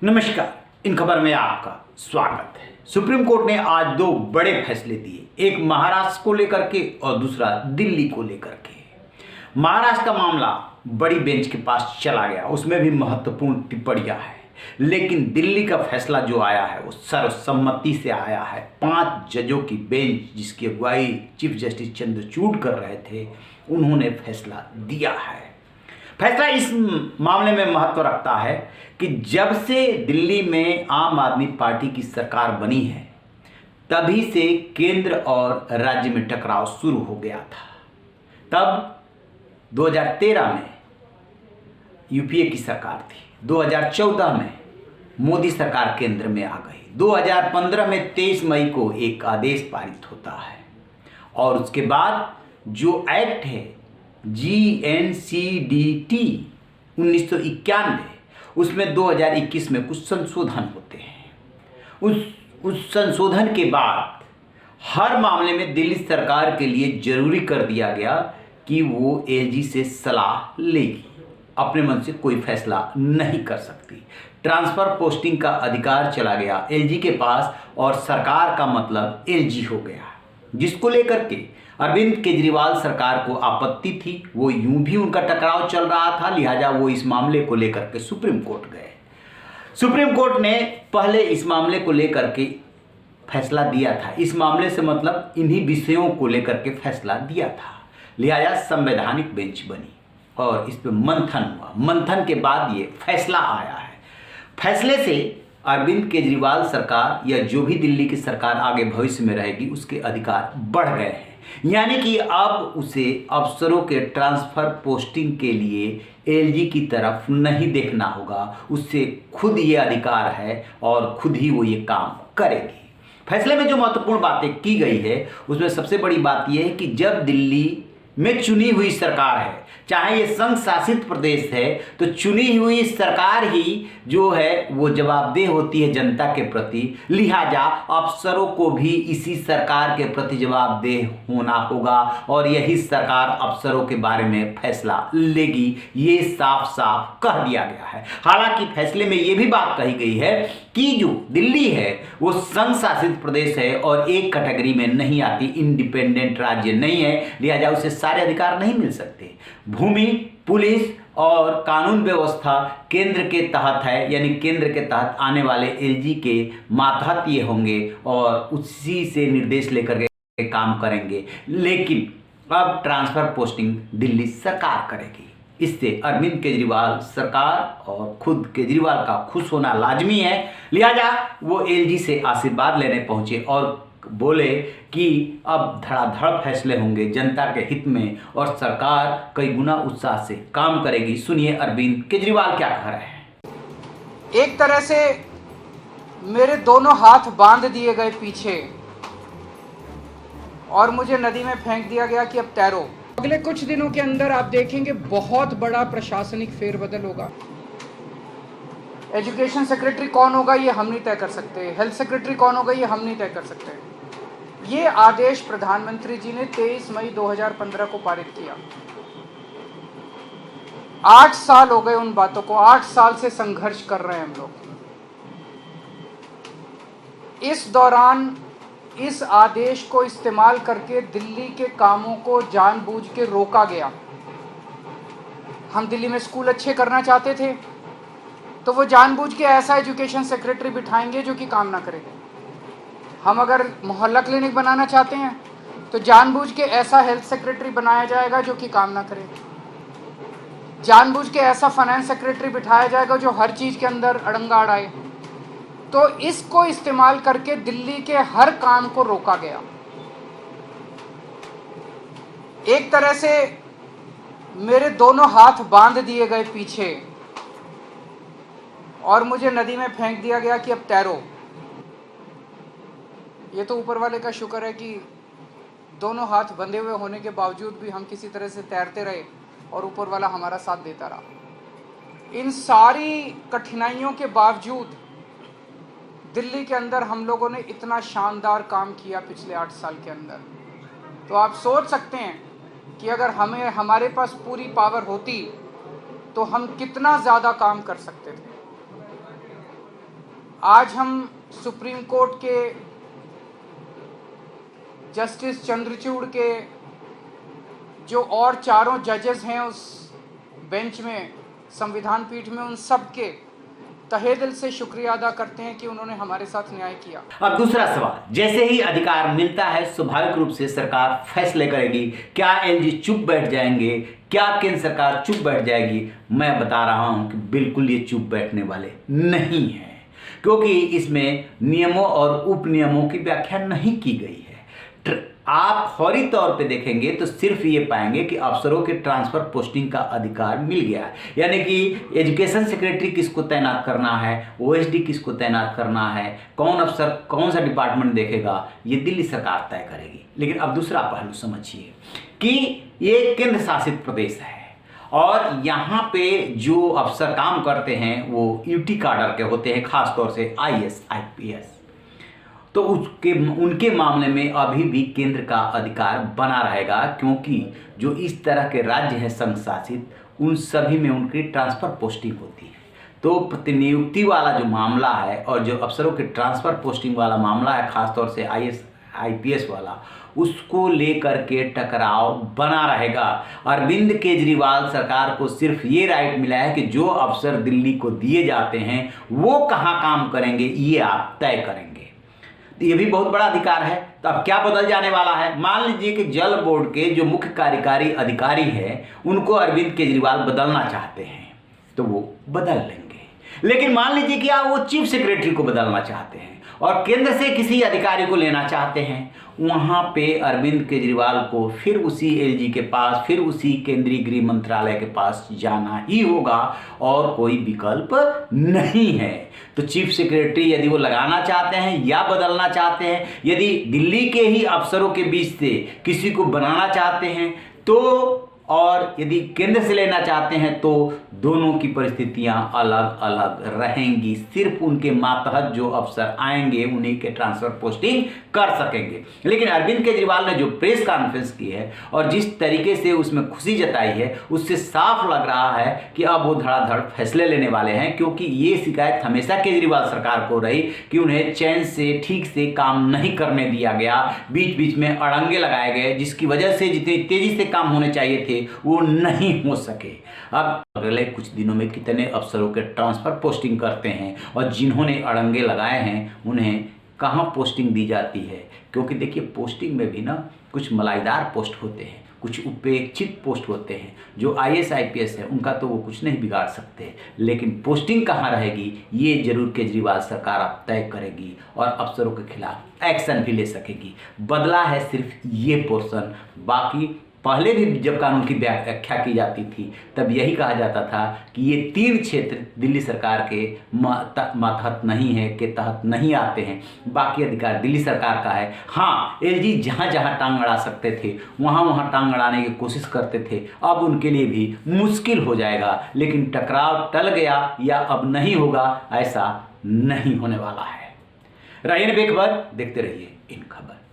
नमस्कार। इन खबर में आपका स्वागत है। सुप्रीम कोर्ट ने आज दो बड़े फैसले दिए, एक महाराष्ट्र को लेकर के और दूसरा दिल्ली को लेकर के। महाराष्ट्र का मामला बड़ी बेंच के पास चला गया, उसमें भी महत्वपूर्ण टिप्पणियां हैं, लेकिन दिल्ली का फैसला जो आया है वो सर्वसम्मति से आया है। 5 जजों की बेंच जिसकी अगुवाई चीफ जस्टिस चंद्रचूड़ कर रहे थे, उन्होंने फैसला दिया है। फैसला इस मामले में महत्व रखता है कि जब से दिल्ली में आम आदमी पार्टी की सरकार बनी है, तभी से केंद्र और राज्य में टकराव शुरू हो गया था। तब 2013 में यूपीए की सरकार थी, 2014 में मोदी सरकार केंद्र में आ गई, 2015 में 23 मई को एक आदेश पारित होता है और उसके बाद जो एक्ट है GNCDT 1991, उसमें 2021 में कुछ संशोधन होते हैं। उस संशोधन के बाद हर मामले में दिल्ली सरकार के लिए जरूरी कर दिया गया कि वो एलजी से सलाह लेगी, अपने मन से कोई फैसला नहीं कर सकती। ट्रांसफर पोस्टिंग का अधिकार चला गया एलजी के पास और सरकार का मतलब एलजी हो गया, जिसको लेकर के अरविंद केजरीवाल सरकार को आपत्ति थी। वो यूं भी उनका टकराव चल रहा था, लिहाजा वो इस मामले को लेकर के सुप्रीम कोर्ट गए। सुप्रीम कोर्ट ने पहले इस मामले को लेकर के फैसला दिया था। इस मामले से मतलब इन्हीं विषयों को लेकर के फैसला दिया था, लिहाजा संवैधानिक बेंच बनी और इस पर मंथन हुआ। मंथन के बाद ये फैसला आया है। फैसले से अरविंद केजरीवाल सरकार या जो भी दिल्ली की सरकार आगे भविष्य में रहेगी, उसके अधिकार बढ़ गए हैं। यानी कि अब उसे अफसरों के ट्रांसफर पोस्टिंग के लिए एलजी की तरफ नहीं देखना होगा, उससे खुद ये अधिकार है और खुद ही वो ये काम करेगी। फैसले में जो महत्वपूर्ण बातें की गई है, उसमें सबसे बड़ी बात यह है कि जब दिल्ली में चुनी हुई सरकार है, चाहे ये संघ शासित प्रदेश है, तो चुनी हुई सरकार ही जो है वो जवाबदेह होती है जनता के प्रति, लिहाजा अफसरों को भी इसी सरकार के प्रति जवाबदेह होना होगा और यही सरकार अफसरों के बारे में फैसला लेगी। ये साफ साफ कह दिया गया है। हालांकि फैसले में ये भी बात कही गई है कि जो दिल्ली है वो संघ शासित प्रदेश है और एक कैटेगरी में नहीं आती, इंडिपेंडेंट राज्य नहीं है, लिहाजा उसे सारे अधिकार नहीं मिल सकते। भूमि, पुलिस और कानून व्यवस्था केंद्र के तहत है, यानी केंद्र के तहत आने वाले एलजी के मातहत ये होंगे और उसी से निर्देश लेकर के काम करेंगे। लेकिन अब ट्रांसफर पोस्टिंग दिल्ली सरकार करेगी। इससे अरविंद केजरीवाल सरकार और खुद केजरीवाल का खुश होना लाजमी है, लिहाजा वो एलजी से आशीर्वाद लेने पहुंचे और बोले कि अब धड़ाधड़ फैसले होंगे जनता के हित में और सरकार कई गुना उत्साह से काम करेगी। सुनिए अरविंद केजरीवाल क्या कह रहे हैं। एक तरह से मेरे दोनों हाथ बांध दिए गए पीछे और मुझे नदी में फेंक दिया गया कि अब तैरो। अगले कुछ दिनों के अंदर आप देखेंगे बहुत बड़ा प्रशासनिक फेरबदल होगा। एजुकेशन सेक्रेटरी कौन होगा ये हम नहीं तय कर सकते, हेल्थ सेक्रेटरी कौन होगा ये हम नहीं तय कर सकते। ये आदेश प्रधानमंत्री जी ने 23 मई 2015 को पारित किया। 8 साल हो गए उन बातों को, 8 साल से संघर्ष कर रहे हैं हम लोग। इस दौरान इस आदेश को इस्तेमाल करके दिल्ली के कामों को जानबूझ के रोका गया। हम दिल्ली में स्कूल अच्छे करना चाहते थे तो वो जानबूझ के ऐसा एजुकेशन सेक्रेटरी बिठाएंगे जो कि काम ना करेगा। हम अगर मोहल्ला क्लिनिक बनाना चाहते हैं तो जानबूझ के ऐसा हेल्थ सेक्रेटरी बनाया जाएगा जो कि काम ना करे। जानबूझ के ऐसा फाइनेंस सेक्रेटरी बिठाया जाएगा जो हर चीज़ के अंदर अड़ंगा अड़ाए। तो इसको इस्तेमाल करके दिल्ली के हर काम को रोका गया। एक तरह से मेरे दोनों हाथ बांध दिए गए पीछे और मुझे नदी में फेंक दिया गया कि अब तैरो। ये तो ऊपर वाले का शुक्र है कि दोनों हाथ बंधे हुए होने के बावजूद भी हम किसी तरह से तैरते रहे और ऊपर वाला हमारा साथ देता रहा। इन सारी कठिनाइयों के बावजूद दिल्ली के अंदर हम लोगों ने इतना शानदार काम किया पिछले 8 साल के अंदर। तो आप सोच सकते हैं कि अगर हमारे पास पूरी पावर होती तो हम कितना ज़्यादा काम कर सकते थे। आज हम सुप्रीम कोर्ट के जस्टिस चंद्रचूड़ के जो और चारों जजेस हैं उस बेंच में, संविधान पीठ में, उन सब के तहे दिल से शुक्रिया अदा करते हैं कि उन्होंने हमारे साथ न्याय किया। अब दूसरा सवाल, जैसे ही अधिकार मिलता है स्वाभाविक रूप से सरकार फैसले करेगी। क्या एलजी चुप बैठ जाएंगे? क्या केंद्र सरकार चुप बैठ जाएगी? मैं बता रहा हूं कि बिल्कुल ये चुप बैठने वाले नहीं है, क्योंकि इसमें नियमों और उप नियमों की व्याख्या नहीं की गई है। आप फौरी तौर पे देखेंगे तो सिर्फ ये पाएंगे कि अफसरों के ट्रांसफर पोस्टिंग का अधिकार मिल गया है, यानी कि एजुकेशन सेक्रेटरी किसको तैनात करना है, ओएसडी किसको तैनात करना है, कौन अफसर कौन सा डिपार्टमेंट देखेगा, ये दिल्ली सरकार तय करेगी। लेकिन अब दूसरा पहलू समझिए कि ये केंद्र शासित प्रदेश है और यहाँ पे जो अफसर काम करते हैं वो यूटी काडर के होते हैं, खासतौर से IAS IPS। तो उनके मामले में अभी भी केंद्र का अधिकार बना रहेगा, क्योंकि जो इस तरह के राज्य हैं संघ शासित, उन सभी में उनकी ट्रांसफ़र पोस्टिंग होती है। तो प्रतिनियुक्ति वाला जो मामला है और जो अफसरों के ट्रांसफ़र पोस्टिंग वाला मामला है, ख़ासतौर से IAS IPS वाला, उसको लेकर के टकराव बना रहेगा। अरविंद केजरीवाल सरकार को सिर्फ ये राइट मिला है कि जो अफसर दिल्ली को दिए जाते हैं वो कहाँ काम करेंगे ये आप तय करेंगे। तो ये भी बहुत बड़ा अधिकार है। तो अब क्या बदल जाने वाला है? मान लीजिए कि जल बोर्ड के जो मुख्य कार्यकारी अधिकारी हैं उनको अरविंद केजरीवाल बदलना चाहते हैं तो वो बदल लेंगे। लेकिन मान लीजिए कि आप वो चीफ सेक्रेटरी को बदलना चाहते हैं और केंद्र से किसी अधिकारी को लेना चाहते हैं, वहाँ पे अरविंद केजरीवाल को फिर उसी एलजी के पास, फिर उसी केंद्रीय गृह मंत्रालय के पास जाना ही होगा और कोई विकल्प नहीं है। तो चीफ सेक्रेटरी यदि वो लगाना चाहते हैं या बदलना चाहते हैं, यदि दिल्ली के ही अफसरों के बीच से किसी को बनाना चाहते हैं तो, और यदि केंद्र से लेना चाहते हैं तो दोनों की परिस्थितियां अलग अलग रहेंगी। सिर्फ उनके मातहत जो अफसर आएंगे उन्हीं के ट्रांसफर पोस्टिंग कर सकेंगे। लेकिन अरविंद केजरीवाल ने जो प्रेस कॉन्फ्रेंस की है और जिस तरीके से उसमें खुशी जताई है, उससे साफ लग रहा है कि अब वो धड़ाधड़ फैसले लेने वाले हैं, क्योंकि ये शिकायत हमेशा केजरीवाल सरकार को रही कि उन्हें चैन से ठीक से काम नहीं करने दिया गया, बीच बीच में अड़ंगे लगाए गए, जिसकी वजह से जितनी तेजी से काम होने चाहिए थे वो नहीं हो सके। अब अगले कुछ दिनों में कितने अफसरों के ट्रांसफर पोस्टिंग करते हैं और जिन्होंने अड़ंगे लगाए हैं उन्हें कहाँ पोस्टिंग दी जाती है, क्योंकि देखिए पोस्टिंग में भी ना कुछ मलाईदार पोस्ट होते हैं, कुछ उपेक्षित पोस्ट होते हैं। जो IAS IPS है उनका तो वो कुछ नहीं बिगाड़ सकते, लेकिन पोस्टिंग कहाँ रहेगी ये जरूर केजरीवाल सरकार अब तय करेगी और अफसरों के खिलाफ एक्शन भी ले सकेगी। बदला है सिर्फ ये पोर्शन, बाकी पहले भी जब कानून की व्याख्या की जाती थी तब यही कहा जाता था कि ये 3 क्षेत्र दिल्ली सरकार के मातहत नहीं है, के तहत नहीं आते हैं, बाकी अधिकार दिल्ली सरकार का है। हाँ, एलजी जहाँ जहाँ टांग अड़ा सकते थे वहाँ वहाँ टांग अड़ाने की कोशिश करते थे, अब उनके लिए भी मुश्किल हो जाएगा। लेकिन टकराव टल गया या अब नहीं होगा, ऐसा नहीं होने वाला है। रहिए बेखबर, देखते रहिए इन खबर।